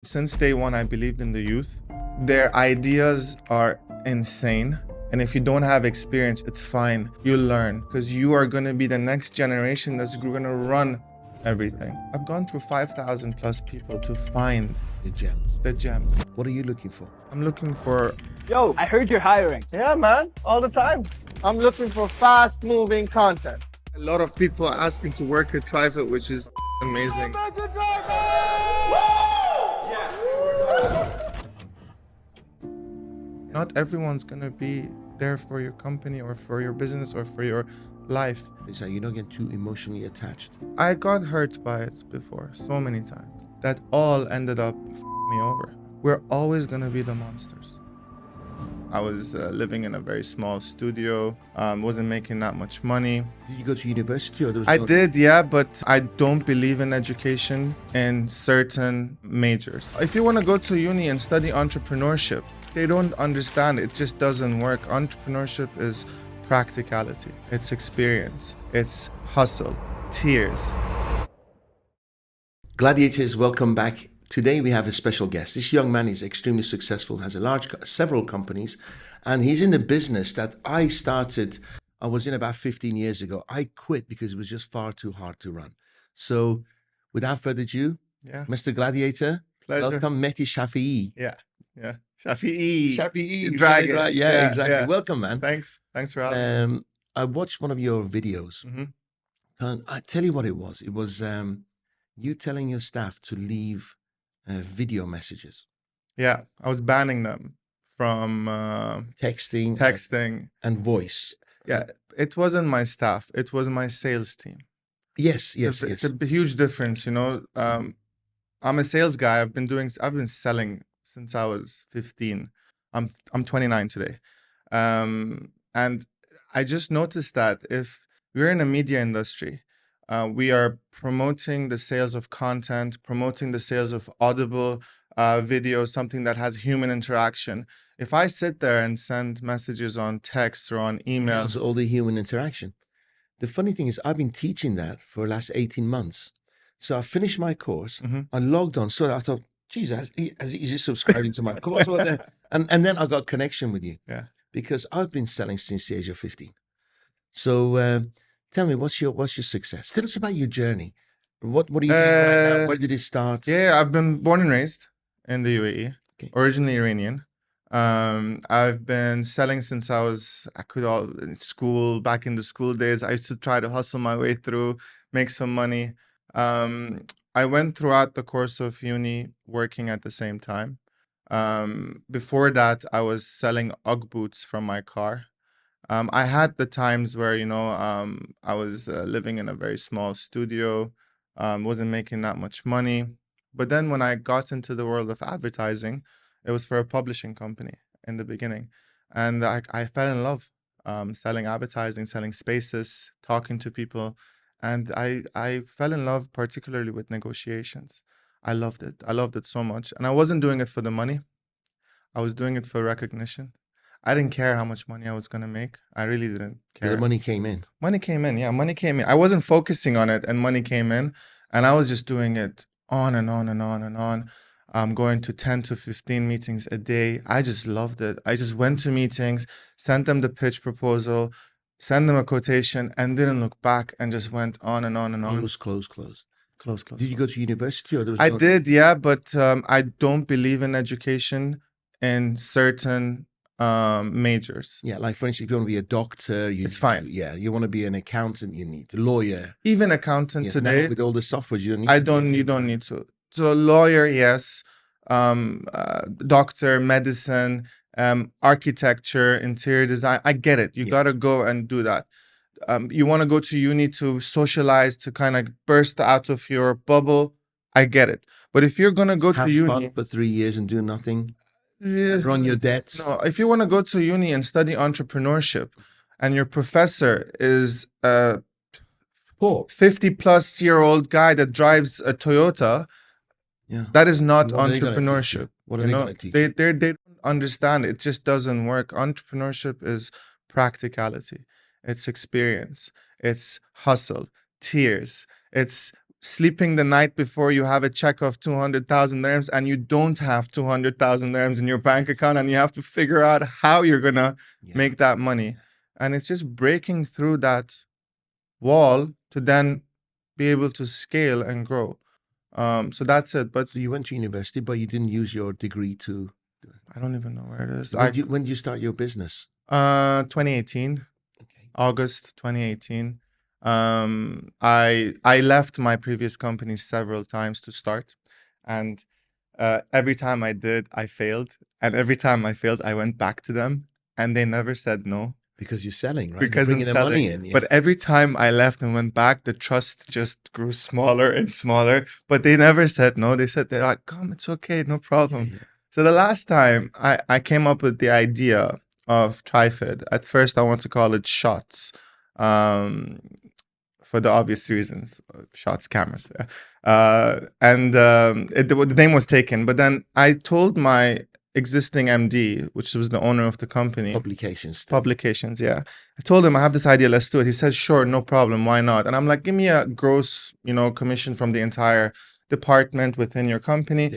Since day one, I believed in the youth. Their ideas are insane. And if you don't have experience, it's fine. You'll learn because you are going to be the next generation that's going to run everything. I've gone through 5,000 plus people to find The gems. the gems. What are you looking for? I'm looking for. Yo, I heard you're hiring. Yeah, man, all the time. I'm looking for fast-moving content. A lot of people asking to work at Trifid, which is amazing. Not everyone's going to be there for your company or for your business or for your life. Is that you're not getting too emotionally attached? I got hurt by it before so many times that all ended up me over. We're always going to be the monsters. I was living in a very small studio, wasn't making that much money. Did you go to university or there was I no- did, yeah, but I don't believe in education in certain majors. If you want to go to uni and study entrepreneurship, they don't understand. It just doesn't work. Entrepreneurship is practicality. It's experience. It's hustle, tears. Gladiators, welcome back. Today we have a special guest. This young man is extremely successful, has several companies, and he's in the business that I started. I was in about 15 years ago. I quit because it was just far too hard to run. So without further ado, Yeah, Mr. Gladiator, pleasure. welcome Mehdi Shafi'i. Yeah. Shafi'i. Shafi'i, Dragon. right? Yeah, exactly. yeah. Welcome, man. Thanks for having me. I watched one of your videos, and I tell you what it was. It was you telling your staff to leave video messages, Yeah, I was banning them from texting, and voice. Yeah, it wasn't my staff. It was my sales team. Yes, It's a huge difference, you know. I'm a sales guy. I've been selling since I was 15. I'm 29 today. And I just noticed that if we're in a media industry, we are promoting the sales of content, promoting the sales of audible video, something that has human interaction. If I sit there and send messages on text or on emails, all the human interaction. The funny thing is, I've been teaching that for the last 18 months. So I finished my course. I logged on. So I thought, geez, is he subscribing to my course? And then I got connection with you. Yeah. Because I've been selling since the age of 15. So tell me, what's your success? Tell us about your journey. What are you doing right now? Where did it start? Yeah, I've been born and raised in the UAE, originally Iranian. I've been selling since in school, back in the school days. I used to try to hustle my way through, make some money. I went throughout the course of uni working at the same time. Before that, I was selling UGG boots from my car. I had the times where, I was living in a very small studio, wasn't making that much money. But then when I got into the world of advertising, it was for a publishing company in the beginning. And I fell in love selling advertising, selling spaces, talking to people. And I fell in love particularly with negotiations. I loved it. I loved it so much. And I wasn't doing it for the money. I was doing it for recognition. I didn't care how much money I was going to make. I really didn't care. The money came in. Money came in. Yeah, money came in. I wasn't focusing on it and money came in. And I was just doing it on and on and on and on. Going to 10 to 15 meetings a day. I just loved it. I just went to meetings, sent them the pitch proposal, sent them a quotation, and didn't look back and just went on and on and on. It was close. Close. Did you go to university or there was I did, yeah, but I don't believe in education in certain majors. Yeah, like for instance, if you want to be a doctor, It's fine. Yeah, you want to be an accountant, you need a lawyer. Even accountant Yeah, today, now with all the software, you don't need. you don't need to. So lawyer, yes. Doctor, medicine, architecture, interior design. I get it. You gotta go and do that. You want to go to uni to socialize, to kind of burst out of your bubble. I get it. But if you're gonna go Have to uni fun for 3 years and do nothing, yeah, run your debts. no, if you want to go to uni and study entrepreneurship, and your professor is a 50-plus-year-old guy that drives a Toyota, Yeah, that is not What are they gonna teach entrepreneurship. you? What are they gonna teach? They don't understand. It just doesn't work. Entrepreneurship is practicality. It's experience. It's hustle, tears. It's sleeping the night before you have a check of 200,000 dirhams and you don't have 200,000 dirhams in your bank account, and you have to figure out how you're gonna make that money. And it's just breaking through that wall to then be able to scale and grow. So that's it. But So you went to university, but you didn't use your degree to. I don't even know where it is. When did you start your business? 2018. Okay. August 2018. I left my previous company several times to start, and every time I did, I failed, and every time I failed, I went back to them, and they never said no. Because you're selling, right? Because you're I'm bringing the money selling. in. Yeah. But every time I left and went back, the trust just grew smaller and smaller. But they never said no. They said, they're like, come, it's okay, no problem. Yeah. So the last time I came up with the idea of Trifid, at first I want to call it Shots, for the obvious reasons, shots, cameras. The name was taken. But then I told my existing MD, which was the owner of the company. Publications, yeah. I told him, I have this idea, let's do it. He said, sure, no problem, why not? And I'm like, give me a gross, commission from the entire department within your company.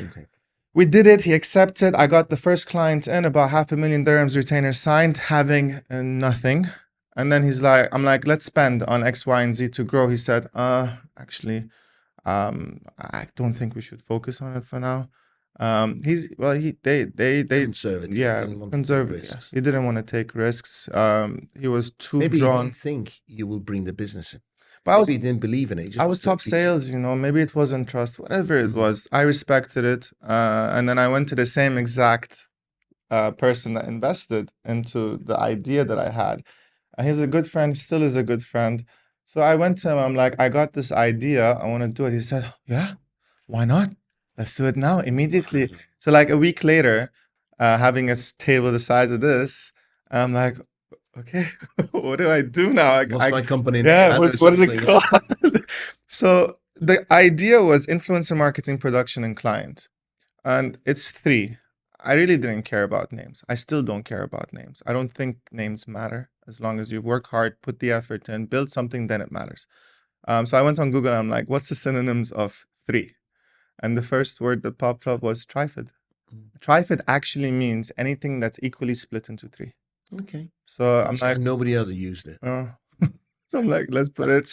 We did it. He accepted. I got the first client in, about 500,000 dirhams retainer signed, having nothing. And then I'm like, let's spend on X, Y, and Z to grow. He said, actually, I don't think we should focus on it for now. They Conservative. yeah, conservative. Yeah. He didn't want to take risks. He was too Maybe drawn. he didn't think you will bring the business in. But Maybe he didn't believe in it. I was top sales, maybe it wasn't trust, whatever it was. I respected it. And then I went to the same exact person that invested into the idea that I had. He's a good friend, still is a good friend. So I went to him, I'm like, I got this idea, I want to do it. He said, yeah, why not? Let's do it now, immediately. So like a week later, having a table the size of this, I'm like, okay, what do I do now? What's my company name? Yeah, what is it called? So the idea was influencer marketing, production, and client. And it's 3. I really didn't care about names. I still don't care about names. I don't think names matter. As long as you work hard, put the effort in, build something, then it matters. So I went on Google and I'm like, what's the synonyms of 3? And the first word that popped up was Trifid. Trifid actually means anything that's equally split into 3. Okay. So I'm like, nobody else used it. So I'm like, let's put it,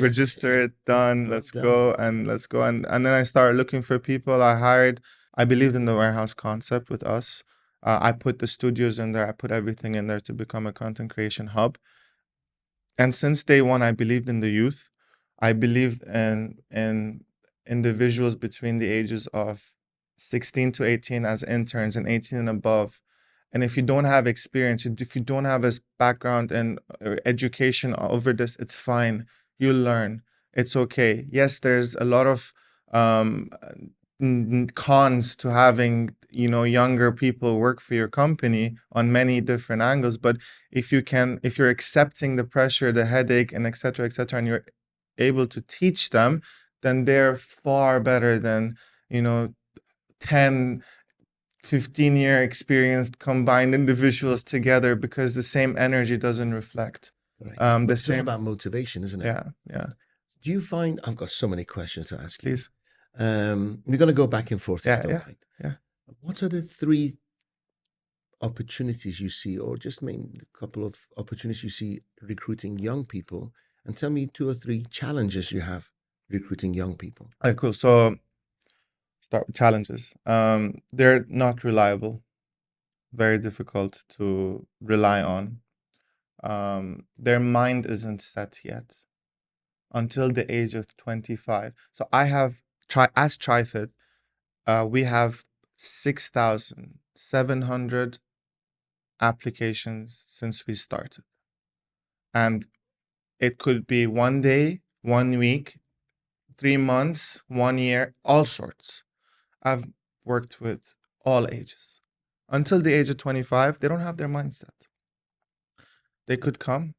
register it, done, let's go. And then I started looking for people. I believed in the warehouse concept with us. I put the studios in there. I put everything in there to become a content creation hub. And since day one, I believed in the youth. I believed in individuals between the ages of 16 to 18 as interns, and 18 and above. And if you don't have experience, if you don't have a background and education over this, it's fine. You'll learn. It's okay. Yes, there's a lot of cons to having younger people work for your company on many different angles. But if you're accepting the pressure, the headache, and etc., and you're able to teach them, then they're far better than 10 15-year experienced combined individuals together, because the same energy doesn't reflect. Right. The same about motivation, isn't it? Yeah. Do you find, I've got so many questions to ask you. Please. We're going to go back and forth. Yeah. What are the 3 opportunities you see, or just maybe a couple of opportunities you see recruiting young people? And tell me 2 or 3 challenges you have recruiting young people. All right, cool. So start with challenges. They're not reliable, very difficult to rely on. Their mind isn't set yet until the age of 25. So I have, as Trifid, we have 6,700 applications since we started. And it could be 1 day, 1 week, 3 months, 1 year, all sorts. I've worked with all ages. Until the age of 25, they don't have their mindset. They could come,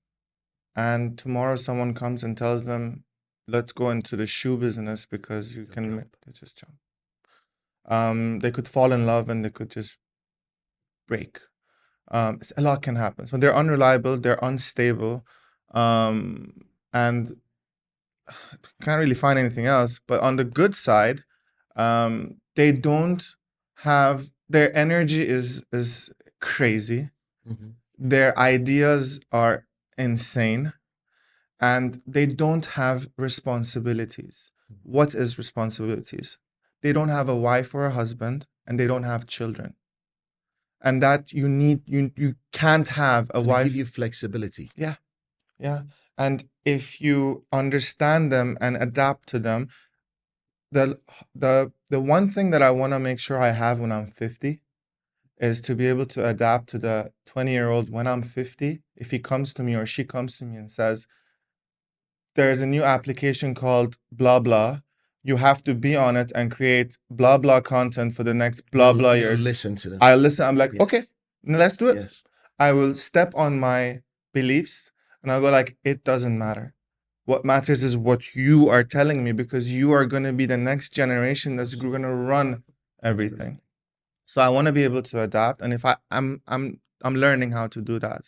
and tomorrow someone comes and tells them, let's go into the shoe business because you can they just jump. They could fall in love and they could just break. A lot can happen. So they're unreliable, they're unstable, and can't really find anything else. But on the good side, they don't have their energy is crazy. Mm-hmm. Their ideas are insane, and they don't have responsibilities. What is responsibilities? They don't have a wife or a husband, and they don't have children. And that you can't have a So they wife. give you flexibility. Yeah, yeah. And if you understand them and adapt to them, the one thing that I want to make sure I have when I'm 50 is to be able to adapt to the 20-year-old when I'm 50. If he comes to me or she comes to me and says, there's a new application called blah blah. You have to be on it and create blah blah content for the next blah blah You'll years. listen to them. I listen. I'm like, Yes. okay, let's do it. Yes. I will step on my beliefs and I'll go like, it doesn't matter. What matters is what you are telling me, because you are going to be the next generation that's going to run everything. So I want to be able to adapt, and if I'm learning how to do that.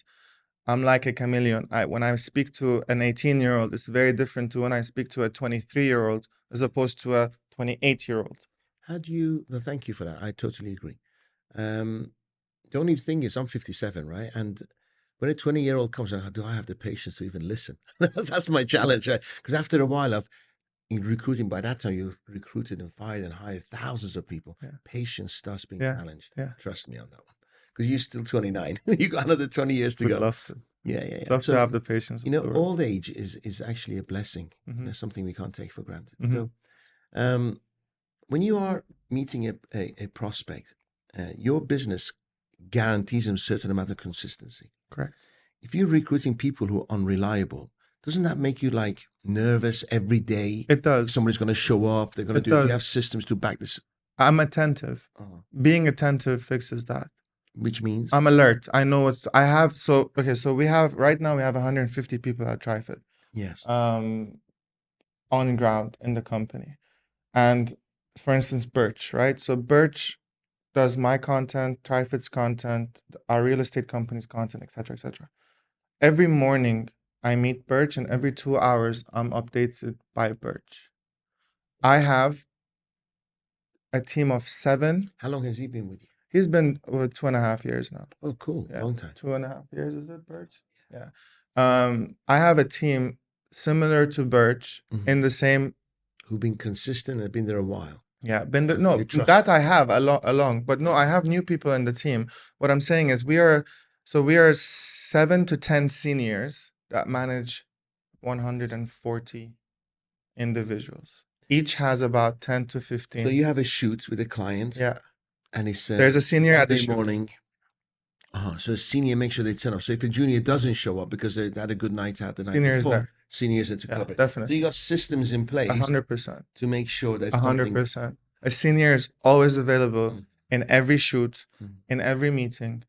I'm like a chameleon. When I speak to an 18-year-old, it's very different to when I speak to a 23-year-old as opposed to a 28-year-old. How do you? No, thank you for that. I totally agree. The only thing is, I'm 57, right? And when a 20-year-old comes, do I have the patience to even listen? That's my challenge, right? Because after a while, in recruiting, by that time, you've recruited and fired and hired thousands of people. Yeah. Patience starts being Yeah. challenged. Yeah. Trust me on that one. Because you're still 29. You got another 20 years to Would go. love to. Yeah. Love So, to have the patience. you know, old age is actually a blessing. Mhm. It's something we can't take for granted. Mhm. So, when you are meeting a prospect, your business guarantees them a certain amount of consistency. Correct. If you're recruiting people who are unreliable, doesn't that make you like nervous every day? It does. Somebody's going to show up. They're going to It do it. does. You have systems to back this. I'm attentive. Being attentive fixes that. Which means I'm alert. I know what's. I have. So okay. So we have right now. We have 150 people at Trifid. yes. On ground in the company, and for instance, Birch, right? So Birch does my content, Trifid's content, our real estate company's content, etc., etc. Every morning I meet Birch, and every 2 hours I'm updated by Birch. I have a team of 7. How long has he been with you? He's been with 2.5 years now. Oh, cool. Yeah. Long time. 2.5 years, is it, Birch? Yeah. I have a team similar to Birch in the same. Who've been consistent and been there a while. Yeah, been there. No, You trust that I have along, but no, I have new people in the team. What I'm saying is we are 7 to 10 seniors that manage 140 individuals. Each has about 10 to 15. So you have a shoot with a client. Yeah. And it's There's a senior at the Monday shoot. morning. So a senior makes sure they turn up. So if a junior doesn't show up because they had a good night out the night Senior is before, there. seniors are to cover it. Definitely. So you got systems in place 100%. to make sure that 100%. A senior is always available in every shoot, in every meeting,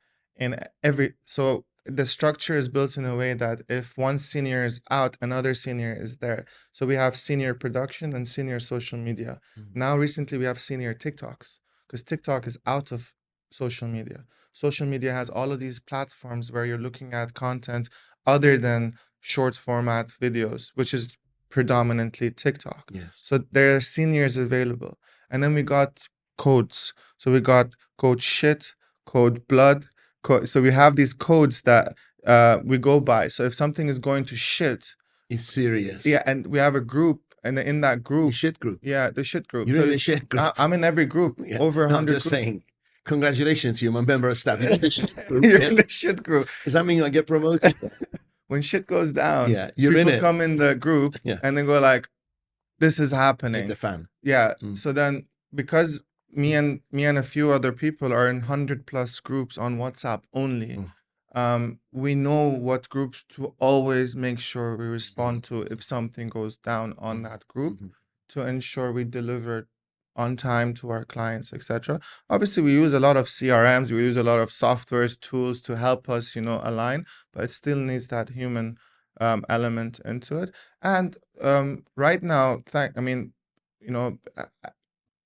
so the structure is built in a way that if one senior is out, another senior is there. So we have senior production and senior social media. Now recently we have senior TikToks, because TikTok is out of social media. Social media has all of these platforms where you're looking at content other than short format videos, which is predominantly TikTok. Yes. So there are seniors available. And then we got codes. So we got code shit, code blood. So we have these codes that we go by. So if something is going to shit, it's serious. Yeah, and we have a group, and in that group, the shit group. Yeah, the shit group. You're in the shit group. I'm in every group. Yeah. Over 100. I'm just saying. Congratulations to you, I'm a member of staff. You're in the shit group. Does that mean I get promoted? When shit goes down, yeah, you're people in it. come in the group and they go like, "This is happening." Like the fan. Yeah. So then, because me and a few other people are in 100+ groups on WhatsApp only, we know what groups to always make sure we respond to if something goes down on that group, to ensure we deliver on time to our clients, etc. Obviously, we use a lot of CRMs, we use a lot of softwares, tools to help us, align, but it still needs that human element into it. And right now,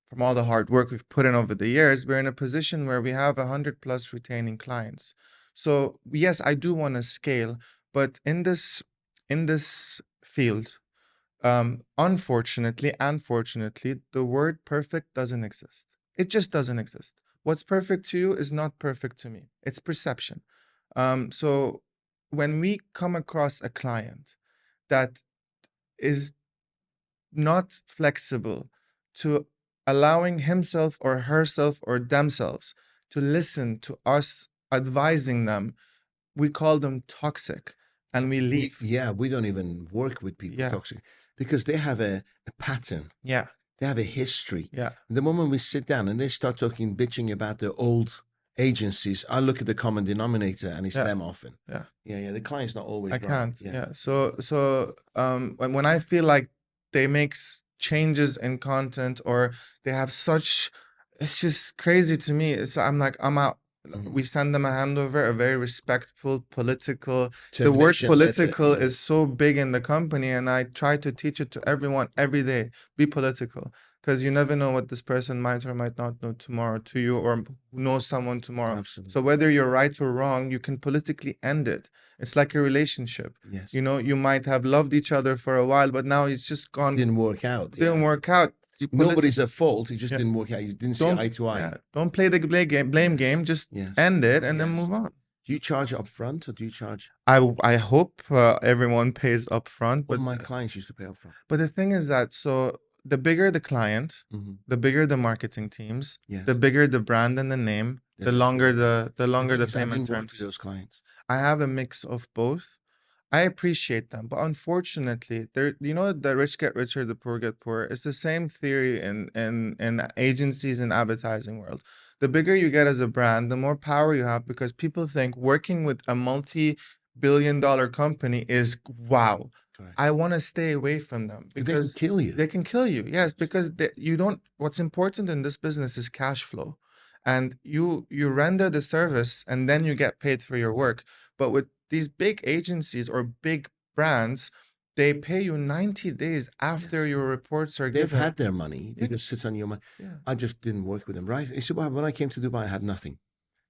from all the hard work we've put in over the years, we're in a position where we have 100+ retaining clients. So yes, I do want to scale, but in this field, Unfortunately and fortunately, the word perfect doesn't exist. It just doesn't exist. What's perfect to you is not perfect to me. It's perception. So when we come across a client that is not flexible to allowing himself or herself or themselves to listen to us advising them, we call them toxic and we leave. Yeah, we don't even work with people Yeah. toxic because they have a pattern. Yeah. They have a history. Yeah. The moment we sit down and they start talking, bitching about the old agencies, I look at the common denominator and it's Yeah. them often. Yeah. Yeah. The client's not always I right. can't. Yeah. So when I feel like they make changes in content or they have such, it's just crazy to me. I'm like, I'm out. We send them a handover, a very respectful, political. The word Termination letter, political yeah. is so big in the company, and I try to teach it to everyone every day. Be political, because you never know what this person might or might not know tomorrow to you, or know someone tomorrow. Absolutely. So whether you're right or wrong, you can politically end it. It's like a relationship. Yes. You know, you might have loved each other for a while, but now it's just gone. Didn't work out. Didn't yeah. work out. Nobody's at fault. It just Yeah. didn't work out. You didn't see eye to eye. Yeah, don't play the blame game. Just Yes. end it and then Yes. move on. Do you charge up front or do you charge? I hope everyone pays up front, All but my clients used to pay up front. but the thing is that so the bigger the client, the bigger the marketing teams, Yes. the bigger the brand and the name, the longer the thing is, I payment didn't work with terms. those clients. I have a mix of both. I appreciate them, but unfortunately, you know, the rich get richer, the poor get poorer. It's the same theory in agencies and advertising world. The bigger you get as a brand, the more power you have because people think working with a multi-billion-dollar company is wow. Correct. I want to stay away from them They can because kill you. they can kill you. Yes, because you don't. What's important in this business is cash flow, and you render the service and then you get paid for your work. But with these big agencies or big brands, they pay you 90 days after your reports are They've given. had their money. They Yeah. just sit on your money. Yeah. I just didn't work with them. Right? You see, when I came to Dubai, I had nothing.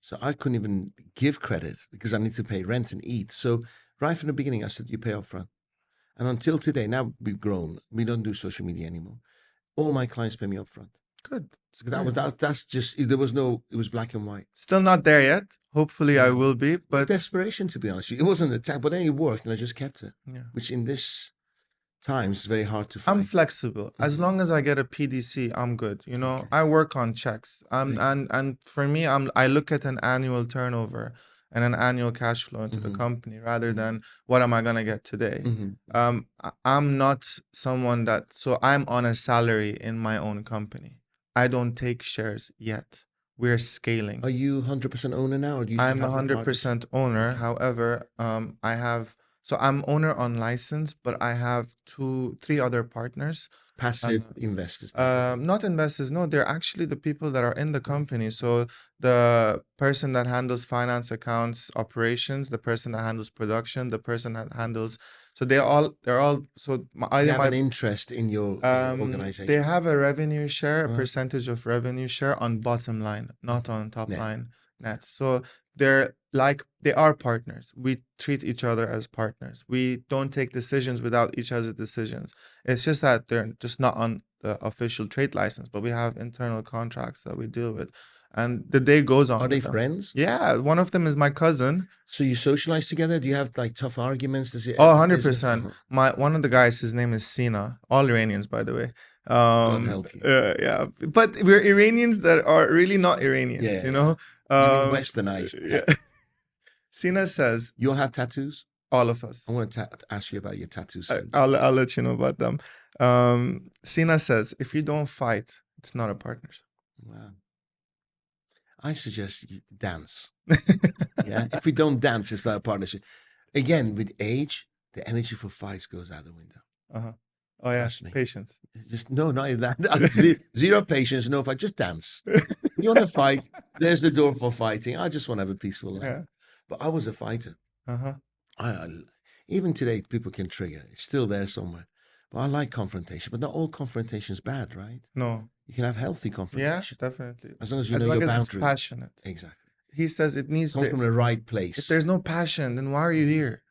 So I couldn't even give credit because I need to pay rent and eat. So right from the beginning, I said, you pay up front. And until today, now we've grown. We don't do social media anymore. All my clients pay me up front. Good. So that's just, there was no, it was black and white. Still not there yet. Hopefully I will be, but Desperation, to be honest with you. It wasn't an attack, but then it worked and I just kept it. yeah. Which in this times is very hard to I'm find. flexible. As long as I get a PDC, I'm good. You know, Okay. I work on checks. Great. And for me, I look at an annual turnover and an annual cash flow into the company rather than what am I gonna get today. I'm not someone that I'm on a salary in my own company. I don't take shares yet. We're scaling. Are you 100% owner now, or do you? I'm have a 100% owner. However, I have. So I'm owner on license, but I have 3 other partners. passive investors? Not investors. No, they're actually the people that are in the company. So the person that handles finance, accounts, operations, the person that handles production, the person that handles. So they're all. So They have an interest in your organization. they have a revenue share, a Right. percentage of revenue share on bottom line, not on top Net. line net. So they are partners. We treat each other as partners. We don't take decisions without each other's decisions. It's just that they're just not on the official trade license, but we have internal contracts that we deal with. And the day goes on. Are they with them. friends? Yeah, one of them is my cousin. So you socialize together? Do you have like tough arguments? Does it? Oh, is it- 100%. One of the guys, his name is Sina. All Iranians, by the way. help you. Yeah, but we're Iranians that are really not Iranians. Yeah, You know. You mean westernized. Yeah. Sina says You all have tattoos? all of us. I want to ask you about your tattoos. I'll let you know about them. Sina says if you don't fight, it's not a partnership. Wow. I suggest you dance. Yeah. If we don't dance, it's not a partnership. Again, with age, the energy for fights goes out the window. Oh yeah, Trust me. patience. Just no, not even that. Zero patience, no fight. Just dance. You want to fight? There's the door for fighting. I just want to have a peaceful life. Yeah. But I was a fighter. Even today, people can trigger. It's still there somewhere. But I like confrontation. But not all confrontation is bad, right? No. You can have healthy Yeah, confrontation. definitely. As long as you As know long your as boundaries. it's passionate. Exactly. He says it needs Comes from the right place. If there's no passion, then why are you here?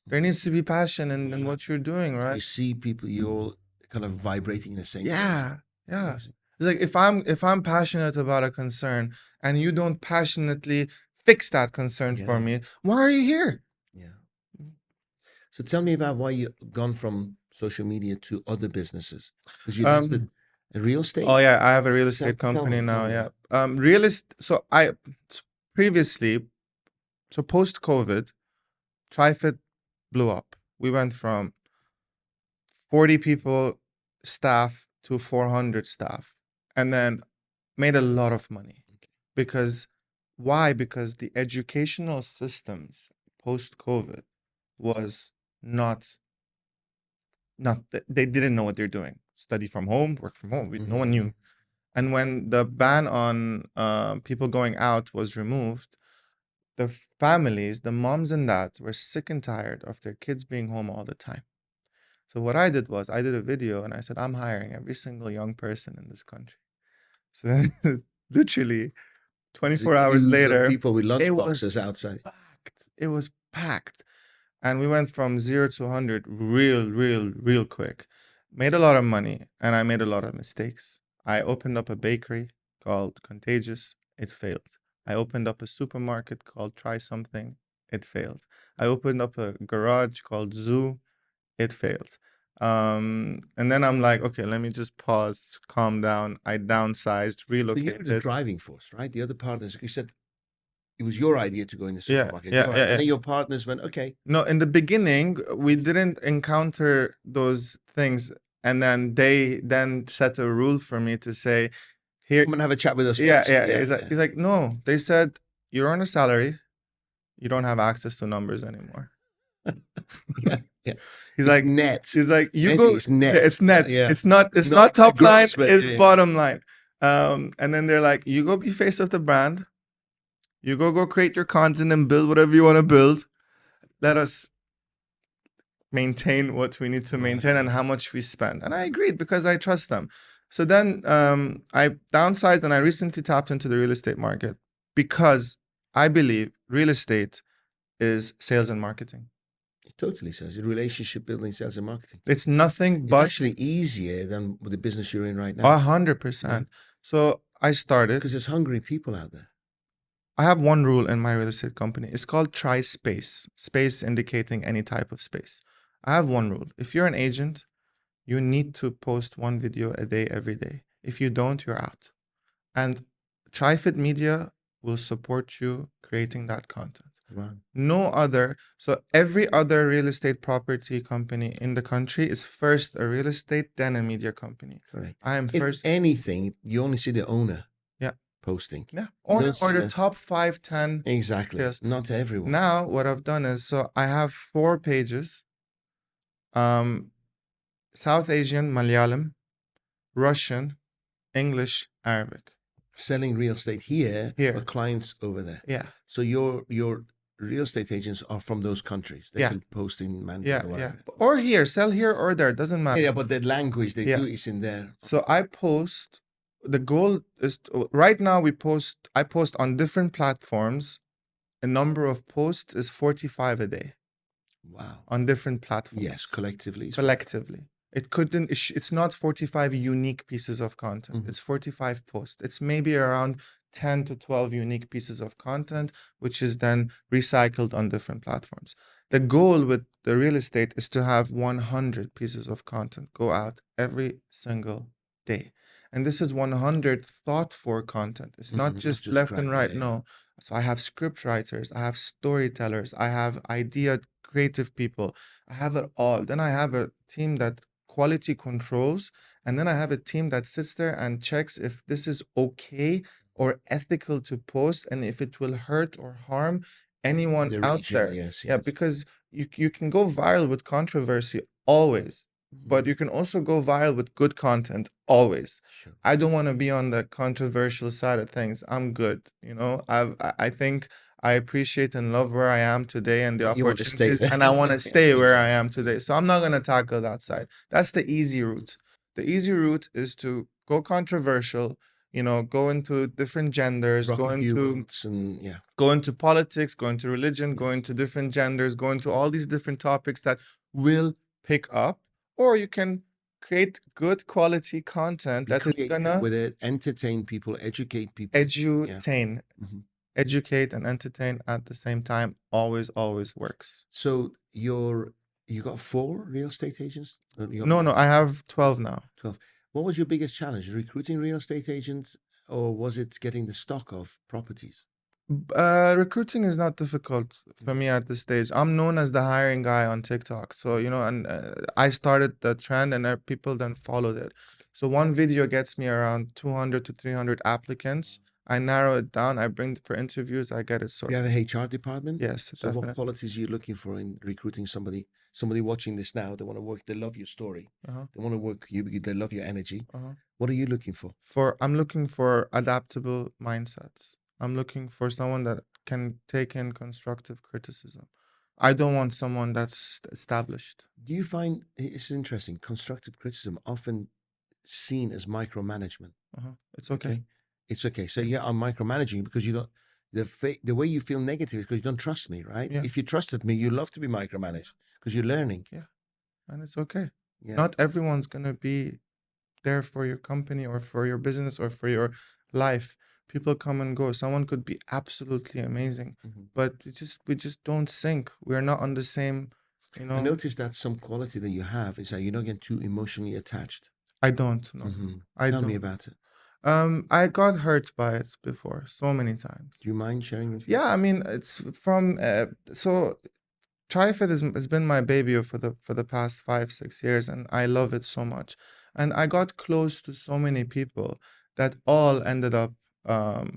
There needs to be passion in what you're doing, You right? see people, you're all kind of vibrating in the same place. Yeah, yeah. Amazing. It's like if I'm passionate about a concern and you don't passionately fix that concern for Yeah. me, why are you here? Yeah. So tell me about why you've gone from social media to other businesses. Because you listed real estate. Oh yeah, I have a real estate Tell company me, now. tell me Yeah. So previously, so post COVID, Trifid blew up. We went from 40 people staff to 400 staff, and then made a lot of money. Because why? Because the educational systems post COVID was not they didn't know what they're doing. Study from home, work from home. No one knew. And when the ban on people going out was removed, the families, the moms and dads, were sick and tired of their kids being home all the time. So what I did was I did a video and I said, I'm hiring every single young person in this country. So then literally So 24 hours queues of later, people with lunch it was boxes outside. packed. It was packed. And we went from 0 to 100 real quick. Made a lot of money and I made a lot of mistakes. I opened up a bakery called Contagious. It failed. I opened up a supermarket called Try Something. It failed. I opened up a garage called Zoo. It failed. And then I'm like, okay, let me just pause, calm down. I downsized, But you were the relocated. driving force, right? The other partners, you said it was your idea to go in the Yeah, supermarket. yeah, Your yeah, idea. yeah. And then your partners went, okay. No, in the beginning, we didn't encounter those things. And then they then set a rule for me to say, here, Come and have a chat with us yeah, first. yeah. He's like, no, they said, you're on a salary. You don't have access to numbers anymore. Yeah, yeah. He's It's like, net. he's like, you I go, think it's net. yeah, it's net. Yeah. It's not Not top line, gross, but it's yeah. bottom line. And then they're like, you go be face of the brand. You go create your content and build whatever you want to build. Let us maintain what we need to maintain and how much we spend. And I agreed because I trust them. So then I downsized and I recently tapped into the real estate market because I believe real estate is sales and marketing. It totally says relationship building, sales and marketing. It's nothing It's but actually easier than with the business you're in right now. 100%. So I started. Because there's hungry people out there. I have one rule in my real estate company. It's called try space. Space indicating any type of space. I have one rule. If you're an agent, you need to post one video a day every day. If you don't, you're out. And Trifid Media will support you creating that content. Wow. No other. So every other real estate property company in the country is first a real estate, then a media company. Correct. I am first. If anything, you only see the owner. Yeah. Posting. Yeah. You Or don't see the top 5, 10. Exactly. sales. Not everyone. Now what I've done is, so I have 4 pages. South Asian, Malayalam, Russian, English, Arabic. Selling real estate here, Here. but clients over there. Yeah. So your real estate agents are from those countries. They Yeah. can post in Mandarin Yeah, or yeah. whatever. Or here, sell here or there, doesn't matter. Yeah, but the language they Yeah. do is in there. So I post, the goal is, right now I post on different platforms. A number of posts is 45 a day Wow. on different platforms. Yes, collectively. Collectively. It couldn't, it's not 45 unique pieces of content. Mhm. It's 45 posts. It's maybe around 10 to 12 unique pieces of content, which is then recycled on different platforms. The goal with the real estate is to have 100 pieces of content go out every single day. And this is 100 thought for content. It's not Mhm, just just left crap, and right. yeah. No. So I have script writers, I have storytellers, I have idea creative people. I have it all. Then I have a team that quality controls, and then I have a team that sits there and checks if this is okay or ethical to post and if it will hurt or harm anyone The out region, there. yes, Yeah, yes. because you can go viral with controversy always, but Mhm. you can also go viral with good content always. Sure. I don't want to be on the controversial side of things. I'm good, I think I appreciate and love where I am today and the You want to stay opportunities, there. and I want to stay where I am today. So I'm not going to tackle that side. That's the easy route. The easy route is to go controversial, go into different genders, Rock go a few into boats and yeah. go into politics, go into religion, go into different genders, go into all these different topics that will pick up, or you can create good quality content Be that is creative gonna with it, entertain people, educate people. edutain. Mhm. Educate and entertain at the same time always works. So you got 4 real estate agents? You got No, I have 12 now. 12. What was your biggest challenge? Recruiting real estate agents, or was it getting the stock of properties? Recruiting is not difficult for me at this stage. I'm known as the hiring guy on TikTok. So, and I started the trend and people then followed it. So one video gets me around 200 to 300 applicants. I narrow it down. I bring for interviews. I get it You sorted. have a HR department? Yes, So what definitely. qualities are you looking for in recruiting somebody? Somebody watching this now, they want to work, they love your story. Uh-huh, They want to work you, they love your energy. uh-huh. What are you looking for? I'm looking for adaptable mindsets. I'm looking for someone that can take in constructive criticism. I don't want someone that's established. Do you find it's interesting, constructive criticism often seen as micromanagement? It's okay. Okay. It's okay. So yeah, I'm micromanaging you because you don't the way you feel negative is because you don't trust me, right? Yeah. If you trusted me, you love to be micromanaged because you're learning. And it's okay. Yeah. Not everyone's gonna be there for your company or for your business or for your life. People come and go. Someone could be absolutely amazing, Mhm. but we just don't sync. We're not on the same, I noticed that some quality that you have is that you're not getting too emotionally attached. I don't know. I Tell me don't. about it. I got hurt by it before so many times. Do you mind sharing with Yeah, I mean, it's from so Trifid has been my baby for the past 5 6 years, and I love it so much. And I got close to so many people that all ended up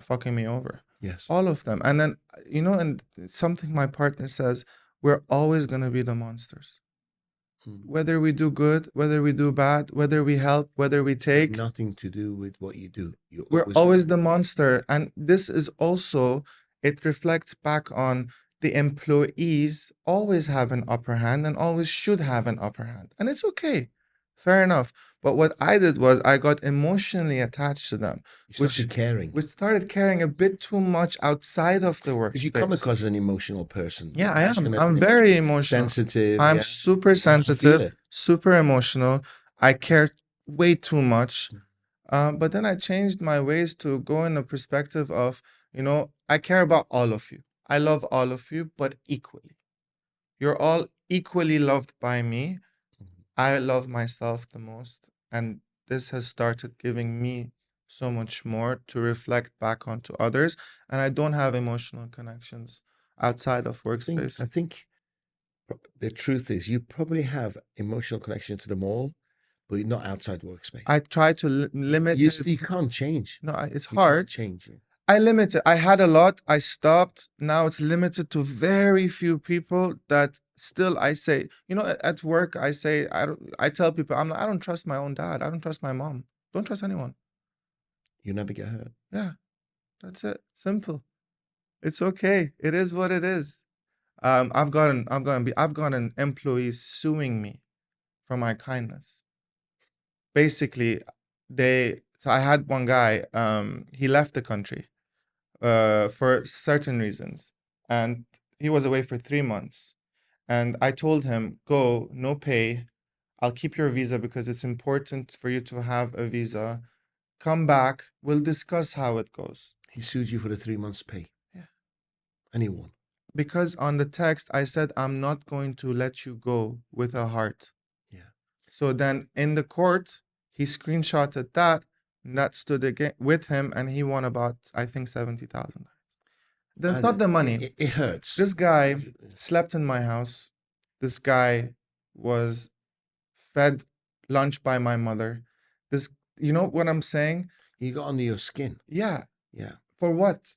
fucking me over, Yes. all of them. And then and something my partner says, we're always gonna be the monsters. Whether we do good, whether we do bad, whether we help, whether we take, Nothing to do with what you do. You're we're always the monster. And this is also, it reflects back on the employees always have an upper hand and always should have an upper hand. And it's okay. Fair enough. But what I did was I got emotionally attached to them, you started caring. which started caring a bit too much outside of the Because you come workspace. across as an emotional person. Yeah, I am. Passionate I'm and very emotional. sensitive. I'm yeah. super I feel sensitive, it. super emotional. I care way too much. But then I changed my ways to go in the perspective of, I care about all of you. I love all of you, but equally. You're all equally loved by me. I love myself the most. And this has started giving me so much more to reflect back onto others. And I don't have emotional connections outside of workspace. I think the truth is you probably have emotional connection to them all, but you're not outside workspace. I try to limit you, it. you can't change. No, it's You can't hard. change. Yeah. I limit it. I had a lot. I stopped. Now it's limited to very few people that still I say, at work, I say, I tell people, I don't trust my own dad. I don't trust my mom. Don't trust anyone. You never get hurt. Yeah, that's it. Simple. It's okay. It is what it is. I've gotten employees suing me for my kindness. Basically, so I had one guy, he left the country for certain reasons. And he was away for 3 months. And I told him, go, no pay. I'll keep your visa because it's important for you to have a visa. Come back. We'll discuss how it goes. He sued you for the 3 months' pay. Yeah. And he won. Because on the text, I said, I'm not going to let you go with a heart. Yeah. So then in the court, he screenshotted that. And that stood again with him, and he won about, I think, 70,000. That's not the money. It hurts. This guy slept in my house. This guy was fed lunch by my mother. You know what I'm saying? He got under your skin. Yeah. Yeah. For what?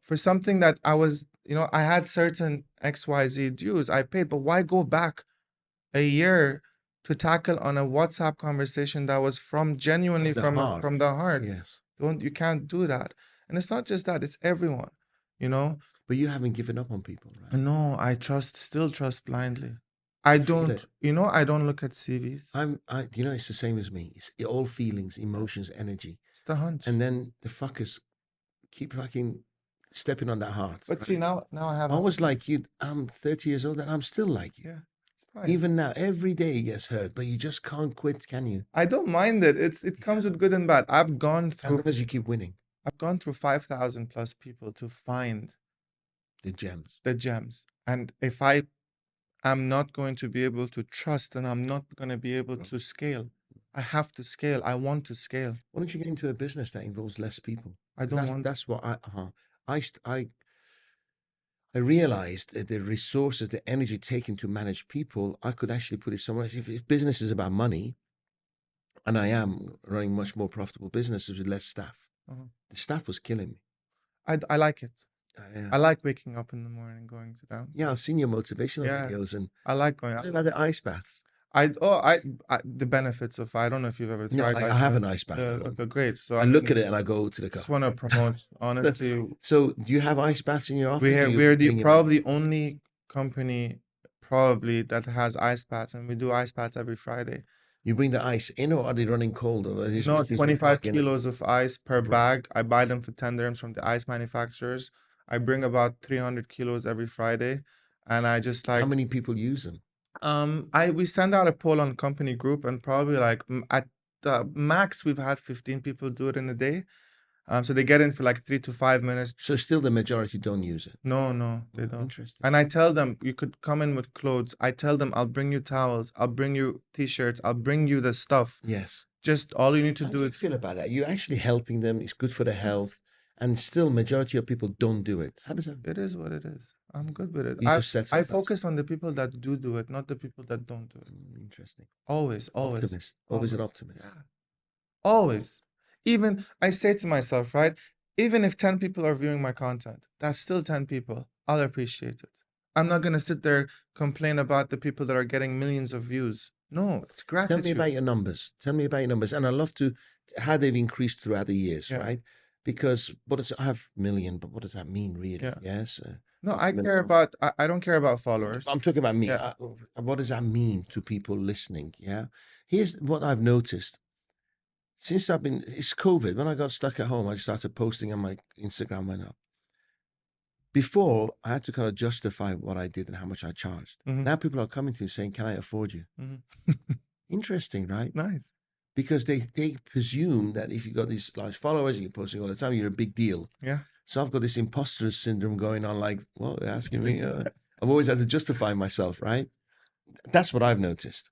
For something that I was, I had certain XYZ dues I paid, but why go back a year to tackle on a WhatsApp conversation that was genuinely from the heart? Yes. You can't do that. And it's not just that, it's everyone, But you haven't given up on people, right? No, I still trust blindly. I feel don't, it. I don't look at CVs. It's the same as me. It's all feelings, emotions, energy. It's the hunch. And then the fuckers keep fucking stepping on that heart. But see, right? now I have I was like you. I'm 30 years old and I'm still like you. yeah, it's fine. Even now, every day he gets hurt, but you just can't quit, can you? I don't mind it. It comes with good and bad. As long as you keep winning I've gone through 5,000 plus people to find the gems. the gems. And if I am not going to be able to trust, and I'm not going to be able to scale, I have to scale. I want to scale. Why don't you get into a business that involves less people? I don't want. That's what I realized that the resources, the energy taken to manage people, I could actually put it somewhere. If business is about money, and I am running much more profitable businesses with less staff, the staff was killing me. I like it. Yeah. I like waking up in the morning, going to them. Yeah, I've seen your motivational Yeah. videos, and I like going what out. about the ice baths? The benefits of, I don't know if you've ever No, tried. I have an ice bath. Okay, great. So I look at it and I go to the car. just want to promote, honestly. So, do you have ice baths in your office? We're the probably only company probably that has ice baths, and we do ice baths every Friday. You bring the ice in, or are they running cold? Or No, 25 kilos of ice per bag. I buy them for 10 dirhams from the ice manufacturers. I bring about 300 kilos every Friday, and I just like. How many people use them? We send out a poll on company group, and probably like at the max we've had 15 people do it in a day. So they get in for like 3 to 5 minutes. So still the majority don't use it. No, they don't. Interesting. And I tell them you could come in with clothes. I tell them I'll bring you towels, I'll bring you t-shirts, I'll bring you the stuff. Yes. Just all you need to How do do you is feel about that? You're actually helping them. It's good for their health, and still majority of people don't do it. How does that? It is what it is. I'm good with it. You just set I up focus on the people that do it, not the people that don't do it. Interesting. Always. Optimist. Always an optimist. Yeah. Always. Even I say to myself, right? Even if 10 people are viewing my content, that's still 10 people. I'll appreciate it. I'm not going to sit there complain about the people that are getting millions of views. No, it's gratitude. Tell me about your numbers. And I'd love to how they've increased throughout the years, right? Because I have million, but what does that mean really? Yeah. Yes. No, I care about. I don't care about followers. I'm talking about me. Yeah. What does that mean to people listening? Yeah. Here's what I've noticed. Since it's COVID, when I got stuck at home, I started posting, and my Instagram went up. Before, I had to kind of justify what I did and how much I charged. Now people are coming to me saying, "Can I afford you?" Interesting, right? Nice. Because they presume that if you got these large followers and you're posting all the time, you're a big deal. Yeah. So I've got this imposter syndrome going on. Like, well, they're asking me. I've always had to justify myself, right? That's what I've noticed.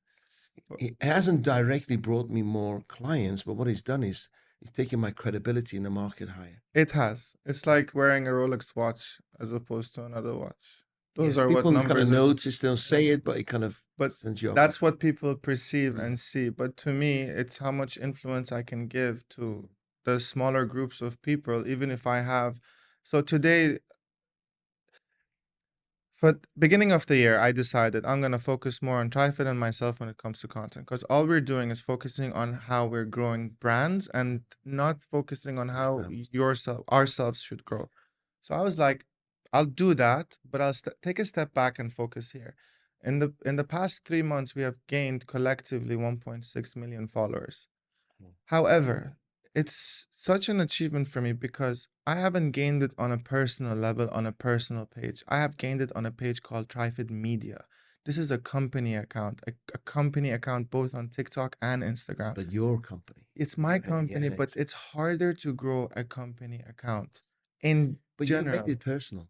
It hasn't directly brought me more clients, but what it's done is it's taken my credibility in the market higher. It has. It's like wearing a Rolex watch as opposed to another watch. Those are people what numbers kind of are. notice, they'll say it, but it kind of sends you off. That's what people perceive and see. But to me, it's how much influence I can give to the smaller groups of people, even if I have. So today, for the beginning of the year, I decided I'm going to focus more on Trifid and myself when it comes to content, because all we're doing is focusing on how we're growing brands and not focusing on how ourselves should grow. So I was like, I'll do that, but I'll take a step back and focus here. In the past 3 months, we have gained collectively 1.6 million followers. However, it's such an achievement for me because I haven't gained it on a personal level, on a personal page. I have gained it on a page called Trifid Media. This is a company account, a company account both on TikTok and Instagram. But your company. It's my company, but it's harder to grow a company account in general. You made it personal.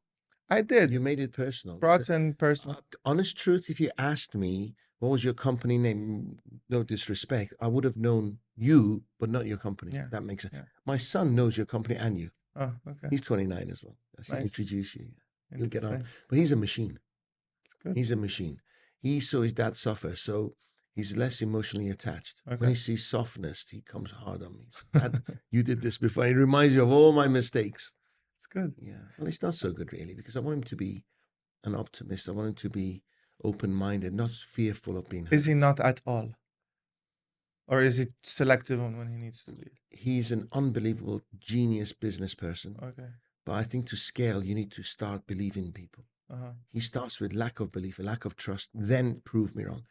I did. You made it personal. Brought in personal. Honest truth, if you asked me, what was your company name? No disrespect. I would have known you, but not your company. Yeah. That makes sense. Yeah. My son knows your company and you. Oh, okay. He's 29 as well. I should Nice. introduce you. You'll get on. Interesting. But he's a machine. It's good. He's a machine. He saw his dad suffer, so he's less emotionally attached. Okay. When he sees softness, he comes hard on me. Dad, you did this before. He reminds you of all my mistakes. It's good. Yeah. Well, it's not so good, really, because I want him to be an optimist. I want him to be open-minded, not fearful of being hurt. Is he not at all? Or is he selective on when he needs to be? He's an unbelievable genius business person. Okay. But I think to scale, you need to start believing people. He starts with lack of belief, a lack of trust, then prove me wrong.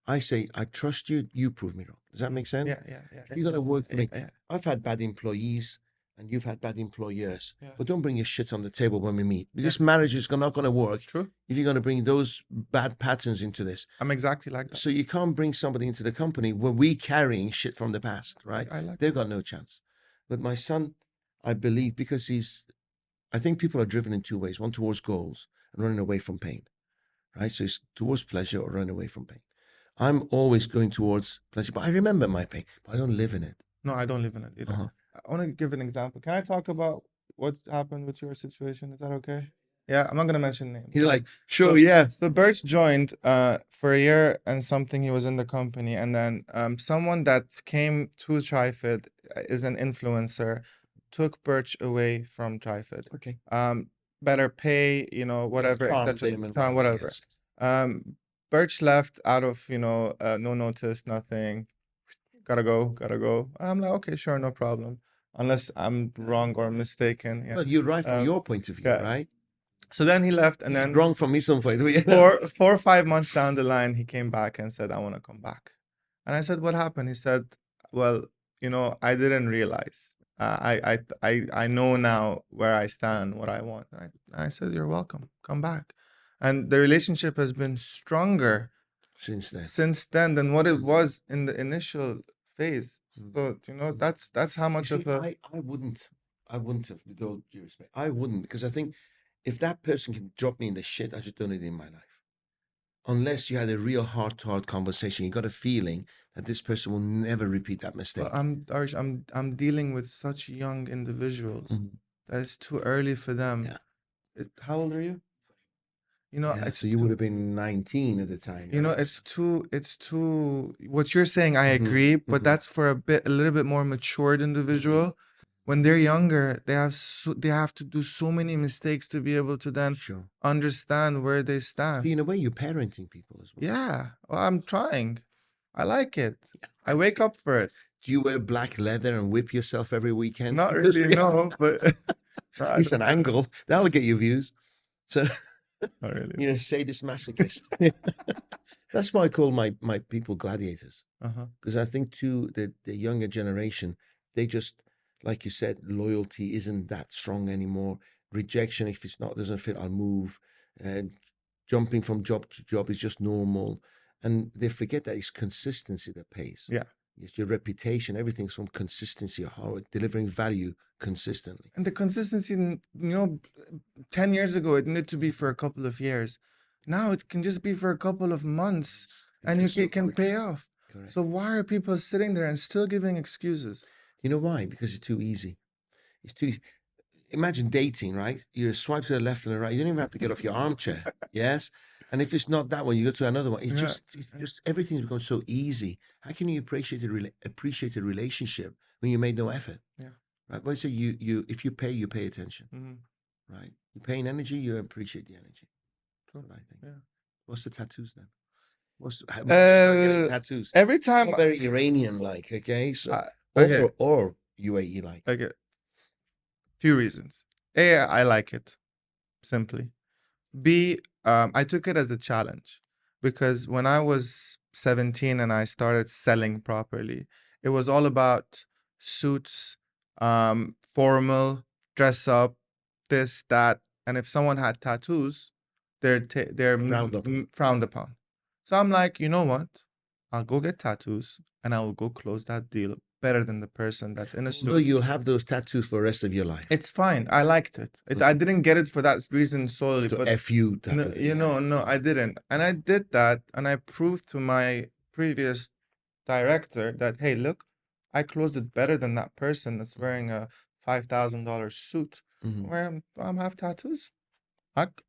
I say, I trust you, you prove me wrong. Does that make sense? Yeah. You got to work for me. Yeah. I've had bad employees and you've had bad employers, Yeah. but don't bring your shit on the table when we meet. This marriage is not going to work True. if you're going to bring those bad patterns into this. I'm exactly like that. So you can't bring somebody into the company where we carrying shit from the past, right? They've got no chance. But my son, I believe, because I think people are driven in two ways: one towards goals and running away from pain, right? So it's towards pleasure or running away from pain. I'm always going towards pleasure, but I remember my pain, but I don't live in it. No, I don't live in it either. I want to give an example. Can I talk about what happened with your situation? Is that okay? Yeah, I'm not gonna mention names. He's like, sure, yeah. So Birch joined for a year and something. He was in the company, and then someone that came to Trifid is an influencer, took Birch away from Trifid. Okay. Better pay, whatever, etc. Whatever. Yes. Birch left out of no notice, nothing. Gotta go. I'm like, okay, sure, no problem. Unless I'm wrong or mistaken. Yeah. Well, you're right from your point of view, right? So then he left, and then wrong from me some point. 4 or 5 months down the line, he came back and said, "I want to come back." And I said, "What happened?" He said, "Well, I didn't realize. I know now where I stand, what I want." And I said, "You're welcome. Come back." And the relationship has been stronger since then than what it was in the initial phase. So that's how much of a I wouldn't have, with all due respect. I wouldn't, because I think if that person can drop me in the shit, I just don't need it in my life. Unless you had a real heart-to-heart conversation, you got a feeling that this person will never repeat that mistake. Well, I'm dealing with such young individuals that it's too early for them. Yeah. How old are you? So you would have been 19 at the time. It's too. What you're saying, I agree, but that's for a little bit more matured individual. When they're younger, they have to do so many mistakes to be able to then understand where they stand. So in a way, you're parenting people as well. Yeah, well, I'm trying. I like it. I wake up for it. Do you wear black leather and whip yourself every weekend? Not really, no, but it's an angle that'll get you views. So, not really. Sadist masochist. That's why I call my people gladiators. Because I think too the younger generation, they just, like you said, loyalty isn't that strong anymore. Rejection, if it's not doesn't fit, I'll move. Jumping from job to job is just normal, and they forget that it's consistency that pays. Yeah, it's your reputation. Everything's from consistency, how delivering value consistently. And the consistency, 10 years ago, it needed to be for a couple of years. Now it can just be for a couple of months, and it can pay off. Correct. So why are people sitting there and still giving excuses? You know why? Because it's too easy. It's too easy. Imagine dating, right? You swipe to the left and the right. You don't even have to get off your armchair. Yes. And if it's not that one, you go to another one. It's just everything's become so easy. How can you appreciate a relationship when you made no effort? Yeah. Right. But I say if you pay attention. Right. You're paying energy, you appreciate the energy. That's what I think. Yeah. What's the tattoos then? Getting tattoos? Every time. Not very Iranian-like, okay? So or UAE-like. Okay. Few reasons. A, I like it, simply. B, I took it as a challenge, because when I was 17 and I started selling properly, it was all about suits, formal, dress up, this, that, and if someone had tattoos, they're frowned upon. So I'm like, you know what? I'll go get tattoos and I will go close that deal better than the person that's in a suit. So you'll have those tattoos for the rest of your life. It's fine. I liked it. I didn't get it for that reason solely. To but F you. No, I didn't. And I did that, and I proved to my previous director that, hey, look, I closed it better than that person that's wearing a $5,000 suit. Where I'm have tattoos.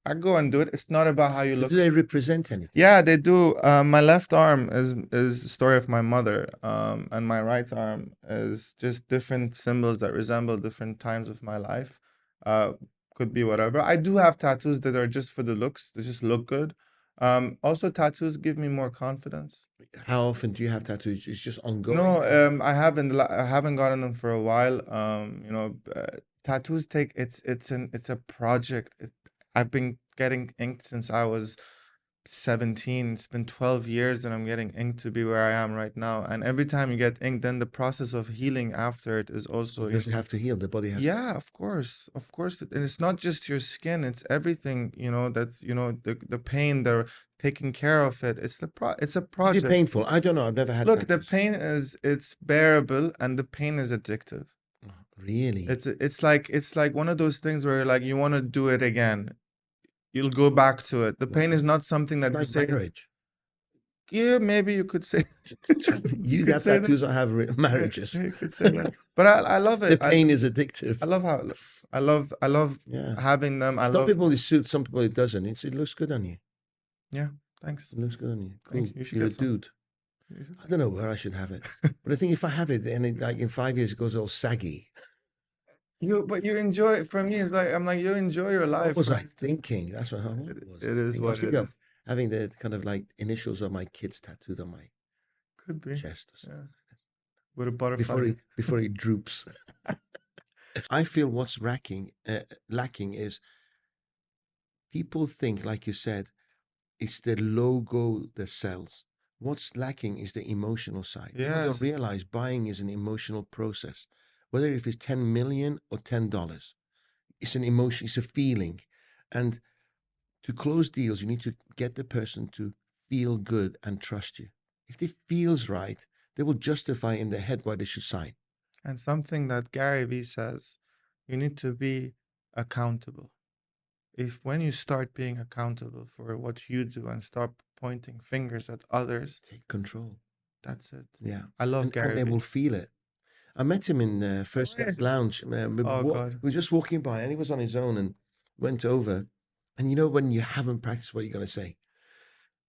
I go and do it. It's not about how you look. Do they represent anything? Yeah, they do. My left arm is the story of my mother, and my right arm is just different symbols that resemble different times of my life. Could be whatever. I do have tattoos that are just for the looks. They just look good. Also, tattoos give me more confidence. How often do you have tattoos? It's just ongoing. No, I haven't gotten them for a while. Tattoos take it's a project. I've been getting ink since I was 17. It's been 12 years that I'm getting ink to be where I am right now. And every time you get ink, then the process of healing after it is also, Does it have to heal? The body has to. yeah, of course, of course. And it's not just your skin, it's everything, that's, the pain, the taking care of it. It's it's a Is it project. painful? I don't know. I've never had Look, the tattoos. pain it's bearable and the pain is addictive. Oh, really? It's like one of those things where like you want to do it again. You'll go back to it. The pain is not something that you Like say. marriage. Yeah, maybe you could say. You could got say that. tattoos, I have marriages. You could say that. But I love The it. pain is addictive. I love how it looks. I love Yeah. having them. I Some love. people it suits, some people it doesn't. It looks good on you. Yeah, thanks. It looks good on you. Thank Cool. you. You should You're a get some. dude. I don't know where I should have it, but I think if I have it, and like in 5 years it goes all saggy. But you enjoy. For me, it's like I'm like you enjoy your life. What was I right? thinking? That's what I was. It is thinking. I what was it thinking of is. having the kind of like initials of my kids tattooed on my Could be. chest or something. Yeah. With a butterfly. Before he droops. I feel what's lacking is people think, like you said, it's the logo that sells. What's lacking is the emotional side. People don't Yes. realize buying is an emotional process. Whether if it's 10 million or $10, it's an emotion, it's a feeling. And to close deals, you need to get the person to feel good and trust you. If it feels right, they will justify in their head why they should sign. And something that Gary Vee says, you need to be accountable. If when you start being accountable for what you do and stop pointing fingers at others, Take control. that's it. Yeah. I love And Gary they Vee. will feel it. I met him in First yeah. Steps Lounge. Oh, God. We were just walking by and he was on his own and went over. And you know when you haven't practiced what you're going to say?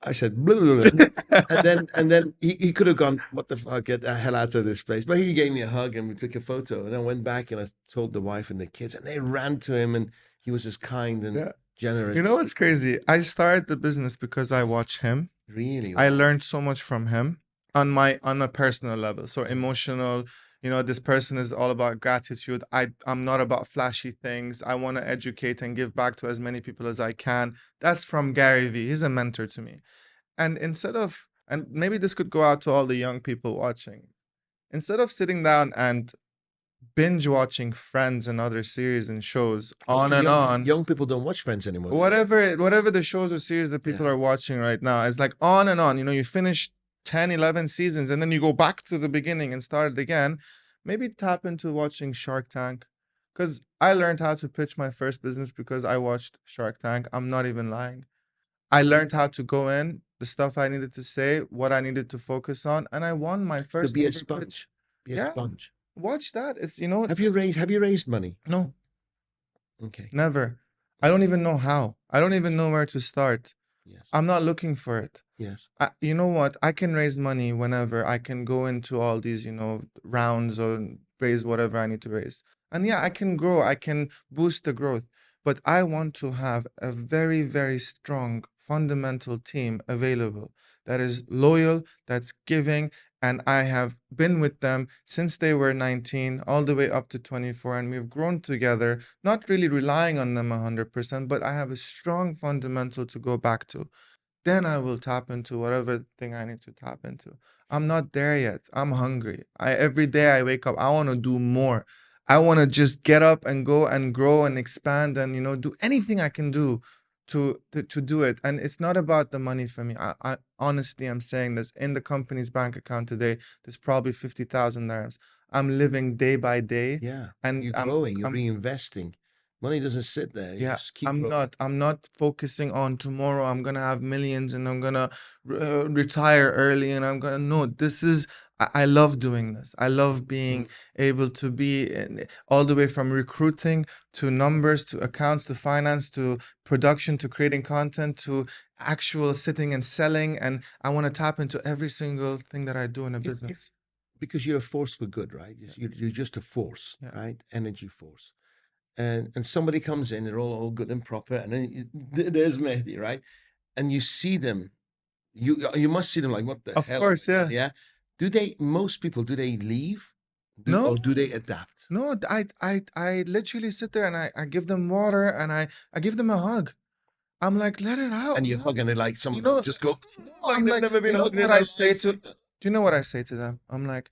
I said, blah, blah, blah. and then he could have gone, what the fuck, get the hell out of this place. But he gave me a hug and we took a photo. And then I went back and I told the wife and the kids and they ran to him and he was as kind and Yeah. generous. You know what's crazy? I started the business because I watch him. Really? I learned so much from him on a personal level. So emotional, this person is all about gratitude. I'm not about flashy things. I want to educate and give back to as many people as I can. That's from Gary Vee. He's a mentor to me. And and maybe this could go out to all the young people watching. Instead of sitting down and binge watching Friends and other series and shows on and on. Young people don't watch Friends anymore. Whatever the shows or series that people are watching right now, it's like on and on. You finish 10, 11 seasons and then you go back to the beginning and start it again. Maybe tap into watching Shark Tank. Because I learned how to pitch my first business because I watched Shark Tank. I'm not even lying. I learned how to go in, the stuff I needed to say, what I needed to focus on, and I won my first. To be a ever sponge. pitch. Be a sponge. Watch that. It's Have you raised money? No, Okay. never. I don't even know how. I don't even know where to start. Yes. I'm not looking for it. Yes. You know what? I can raise money whenever I can go into all these, rounds or raise whatever I need to raise. And yeah, I can grow. I can boost the growth. But I want to have a very, very strong fundamental team available that is loyal, that's giving. And I have been with them since they were 19, all the way up to 24. And we've grown together, not really relying on them 100%, but I have a strong fundamental to go back to. Then I will tap into whatever thing I need to tap into. I'm not there yet. I'm hungry. Every day I wake up, I want to do more. I want to just get up and go and grow and expand and do anything I can do to do it. And it's not about the money for me. I honestly am saying this. In the company's bank account today, there's probably 50,000 dirhams. I'm living day by day. Yeah. And you're growing, you're reinvesting. Money doesn't sit there. You just keep growing. I'm not focusing on tomorrow I'm gonna have millions and I'm gonna retire early and I'm gonna no. This is I love doing this. I love being able to be all the way from recruiting to numbers to accounts to finance to production to creating content to actual sitting and selling, and I want to tap into every single thing that I do in a business. Because you're a force for good, right? You're just a force, right? Energy force. And somebody comes in, they're all good and proper, and then there's Mehdi, right? And you see them, you must see them like, what the hell? Of course, yeah. Yeah. Most people, do they leave? No. Or do they adapt? No, I literally sit there and I give them water and I give them a hug. I'm like, let it out. And you hug and they like some You know, just go I'm like they've like, never been you know hugged in what their I say lives. to, do you know what I say to them? I'm like,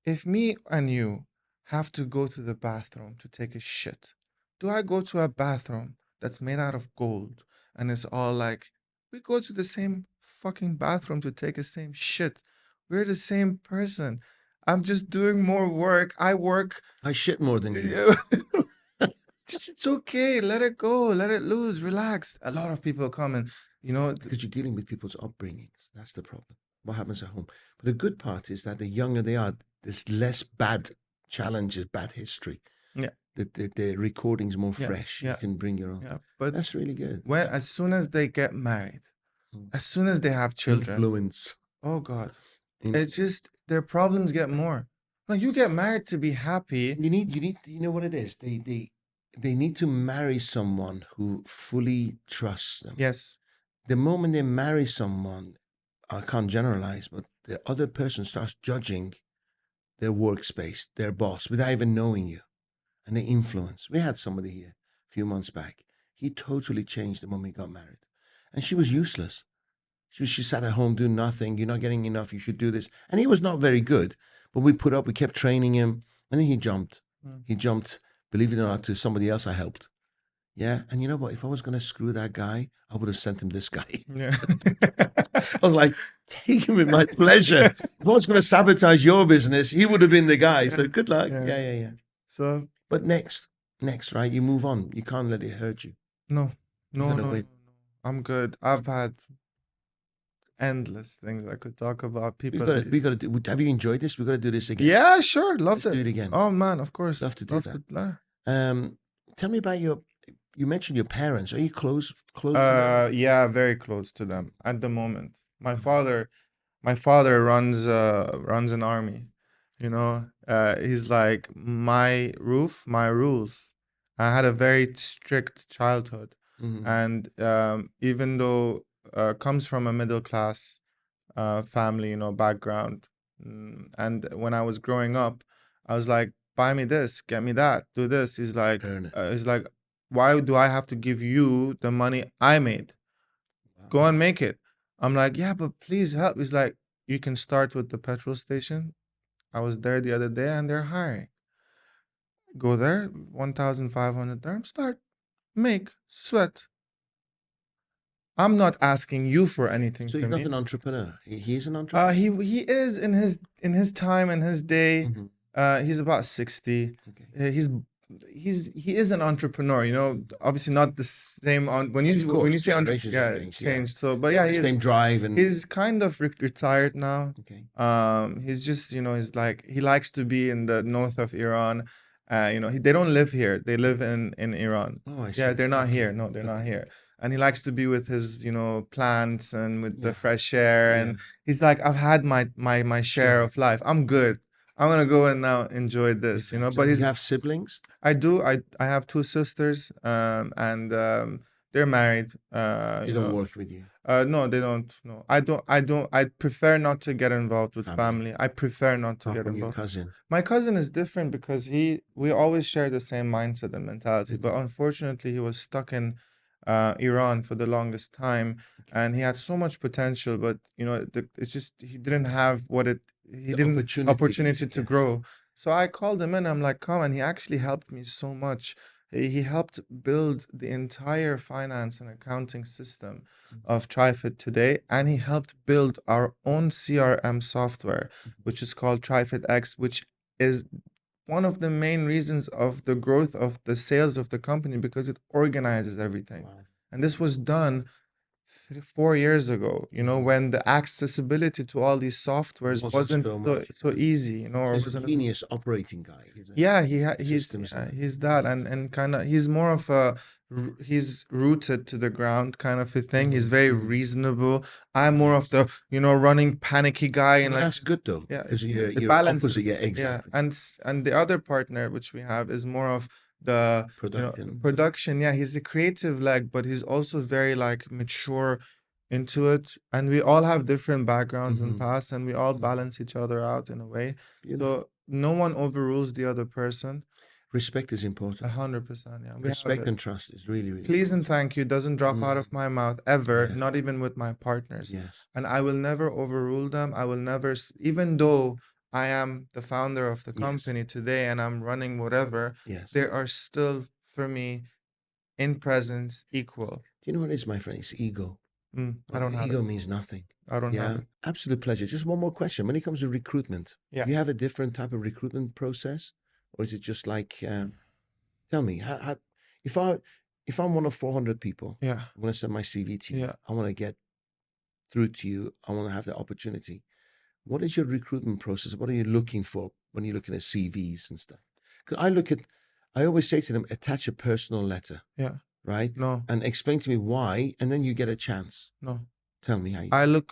if me and you have to go to the bathroom to take a shit, do I go to a bathroom that's made out of gold and it's all like, we go to the same fucking bathroom to take the same shit. We're the same person. I'm just doing more work. I work. I shit more than you. Just it's okay. Let it go. Let it loose. Relax. A lot of people come and Because you're dealing with people's upbringings. That's the problem. What happens at home. But the good part is that the younger they are, there's less bad challenges, bad history. yeah, The recording's more Yeah, fresh. yeah. You can bring your own. yeah. But That's really good. as soon as they get married, Mm. as soon as they have children, Influence. oh God, In- it's just their problems get more. Like you get married to be happy. You know what it is? They need to marry someone who fully trusts them. Yes. The moment they marry someone, I can't generalize, but the other person starts judging their workspace, their boss, without even knowing you, and they influence. We had somebody here a few months back. He totally changed the moment he got married, and she was useless. She sat at home doing nothing. You're not getting enough. You should do this, and he was not very good. But we put up. We kept training him, and then he jumped. He jumped. Believe it or not, to somebody else I helped. Yeah, and you know what? If I was going to screw that guy, I would have sent him this guy. Yeah. I was like, take him with my pleasure. If I was going to sabotage your business, he would have been the guy. So good luck. Yeah. Yeah. So But next, right? You move on. You can't let it hurt you. no, no, gotta no, wait. no. I'm good. I've had endless things I could talk about. People. We got to do. Have you enjoyed this? We got to do this again. Yeah, sure. Loved Let's it. do it again. Oh man, of course. Love to do that. that. Tell me about your. You mentioned your parents. Are you close? Close. To them? Yeah, very close to them at the moment. My father runs an army. He's like my roof, my rules. I had a very strict childhood, Mhm. and even though comes from a middle class family, background, and when I was growing up, I was like, buy me this, get me that, do this. Earn it. He's like, why do I have to give you the money I made? Go and make it. I'm like, yeah, but please help. He's like, you can start with the petrol station. I was there the other day and they're hiring. Go there, 1,500 dirhams, start, make, sweat. I'm not asking you for anything So he's from not me. an entrepreneur. He's an entrepreneur. He is in his time and his day. Mhm. He's about 60. Okay. He is an entrepreneur. Obviously not the same on when Of you course, say generations have yeah, changed, yeah. changed. So, but yeah, Same drive and. he's kind of retired now. Okay. He's just he's like he likes to be in the north of Iran. They don't live here. They live in Iran. Oh, I see. Yeah, they're not here. Okay. No, they're not Okay. here. And he likes to be with his plants and with Yeah. the fresh air. Yeah. And he's like, I've had my share Sure. of life. I'm good. I'm gonna go and now enjoy this. Exactly. But you have siblings? I do. I have two sisters. And they're married. They don't work with you. No, they don't. No, I don't. I prefer not to get involved with family. I prefer not to Apart get from your involved. cousin. My cousin is different because we always share the same mindset and mentality. But Mhm. unfortunately, he was stuck in Iran for the longest time, and he had so much potential. But it's just he didn't have what it. He The didn't opportunity to yes. grow. So I called him in. I'm like, come, and he actually helped me so much. He helped build the entire finance and accounting system of Trifid today, and he helped build our own CRM software, which is called Trifid X, which is one of the main reasons of the growth of the sales of the company because it organizes everything. Wow. And this was done 4 years ago, when the accessibility to all these softwares wasn't so much. so easy, or He's a wasn't genius operating guy. yeah, systems he's that, and kind of he's more of he's rooted to the ground kind of a thing. He's very reasonable. I'm more of the running panicky guy, and that's good though. yeah, Because the you're balance opposite. is- Yeah, exactly. and the other partner which we have is more of the Production. production. Yeah, he's a creative leg, but he's also very like mature into it, and we all have different backgrounds and Mhm. pasts, and we all Mhm. balance each other out in a way. Beautiful. So no one overrules the other person. Respect is important. 100%. Yeah, we have Respect it. and trust is really, really Please and important. thank you doesn't drop out of my mouth ever, Yes. not even with my partners. Yes. And I will never overrule them. I will never, even though I am the founder of the Yes. company today and I'm running whatever, Yes. there are still, for me, in presence, equal. Do you know what it is, my friend? It's ego. I don't have Ego it. means nothing. I don't have Yeah, it. absolute pleasure. Just one more question. When it comes to recruitment, Yeah. do you have a different type of recruitment process, or is it just like, tell me, if I'm one of 400 people, Yeah. I want to send my CV to you. Yeah. I want to get through to you. I want to have the opportunity. What is your recruitment process? What are you looking for when you're looking at CVs and stuff? Because I always say to them, attach a personal letter, Yeah. right? No. And explain to me why, and then you get a chance. No. Tell me how you. I look,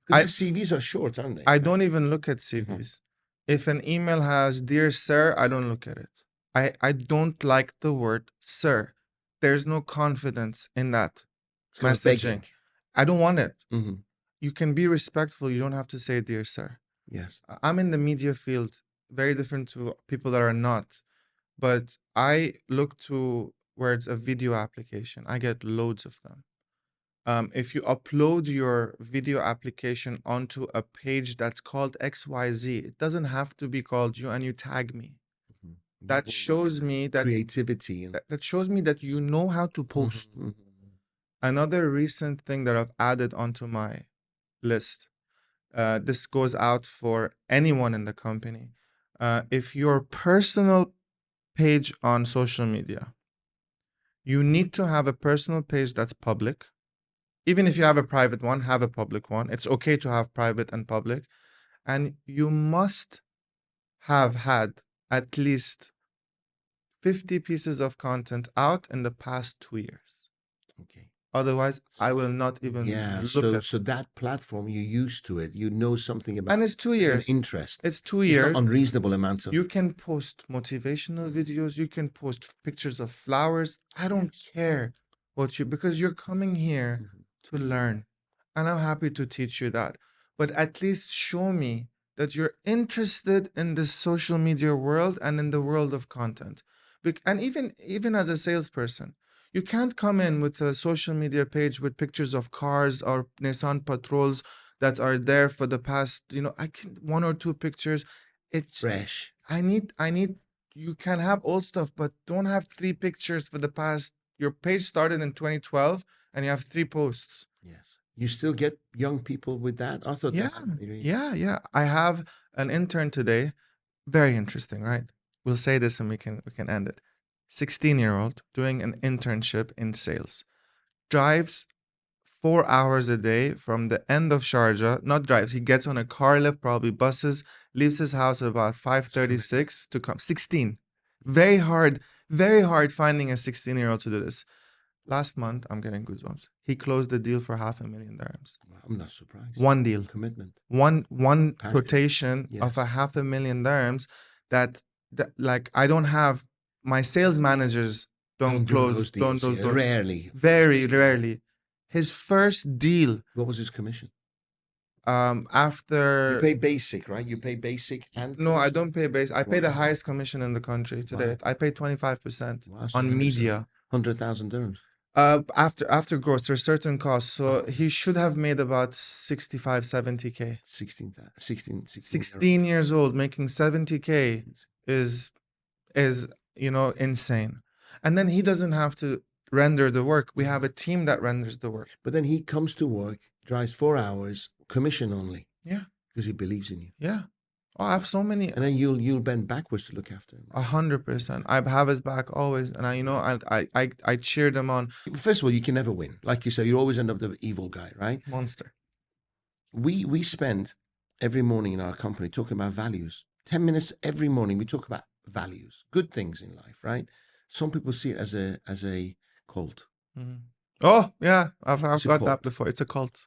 Because CVs are short, aren't they? I don't even look at Mm-hmm. CVs. If an email has "Dear Sir," I don't look at it. I don't like the word "sir." There's no confidence in that It's kind of begging. messaging. I don't want it. Mm-hmm. You can be respectful. You don't have to say "Dear Sir." Yes. I'm in the media field, very different to people that are not. But I look towards a video application. I get loads of them. If you upload your video application onto a page that's called XYZ, it doesn't have to be called you, and you tag me. Mhm. That shows me that Creativity and that shows me that you know how to post. Mhm. Another recent thing that I've added onto my list. This goes out for anyone in the company. If your personal page on social media, you need to have a personal page that's public. Even if you have a private one, have a public one. It's okay to have private and public. And you must have had at least 50 pieces of content out in the past 2 years. Okay. Otherwise, I will not even Yeah. look at So that platform, you're used to it. You know something about And it's 2 it's an years. interest. It's 2 It's years. not unreasonable amounts of You can post motivational videos. You can post pictures of flowers. I don't care because you're coming here to learn. And I'm happy to teach you that. But at least show me that you're interested in the social media world and in the world of content. And even as a salesperson, you can't come in with a social media page with pictures of cars or Nissan Patrols that are there for the past, I can 1 or 2 pictures. It's fresh. I need you can have old stuff, but don't have 3 pictures for the past. Your page started in 2012 and you have 3 posts. Yes. You still get young people with that? I thought Yeah. that's really Yeah. I have an intern today. Very interesting, right? We'll say this and we can end it. 16-year-old doing an internship in sales. Drives 4 hours a day from the end of Sharjah. Not drives. He gets on a car lift, probably buses, leaves his house at about 5:36 to come. 16. Very hard finding a 16-year-old to do this. Last month, I'm getting goosebumps. He closed the deal for $500,000 dirhams. I'm not surprised. One deal. Commitment. One Passion. quotation of a Yes. $500,000 dirhams that like I don't have. My sales managers don't do close those deals. those Yeah, doors. rarely. Very rarely. His first deal What was his commission? after You pay basic, right? You pay basic and No, I commission? don't pay base. I pay the Wow. highest commission in the country today. Wow. I pay 25% Wow, so on 100%. media. 100,000 dirhams. After gross, there's certain costs. So he should have made about 65, 70K. 16. 16 years old making 70K is insane. And then he doesn't have to render the work. We have a team that renders the work. But then he comes to work, drives 4 hours, commission only. Yeah. Because he believes in you. Yeah. Oh, I have so many. And then you'll bend backwards to look after him. 100%. I have his back always, and I cheered him on. First of all, you can never win. Like you said, you always end up the evil guy, right? Monster. We spend every morning in our company talking about values. 10 minutes every morning we talk about values, good things in life, right? Some people see it as a cult. Mm-hmm. Oh yeah, I've It's a got that cult. before. It's a cult.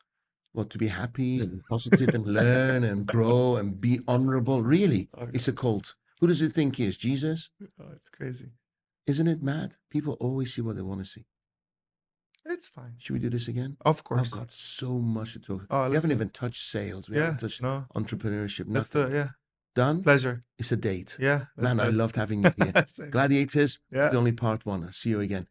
Well, to be happy and positive and learn and grow and be honorable. Really, it's a cult. Who does it think is Jesus? Oh, it's crazy. Isn't it mad? People always see what they want to see. It's fine. Should we do this again? Of course. I've got so much to talk. Oh, we let's haven't do it. even touched sales. We Yeah, haven't touched no. entrepreneurship. Let's do Nothing. it. Yeah. Done? Pleasure. It's a date. Yeah. Man, I loved having you here. Same. Gladiators, Yeah. only part one. I'll see you again.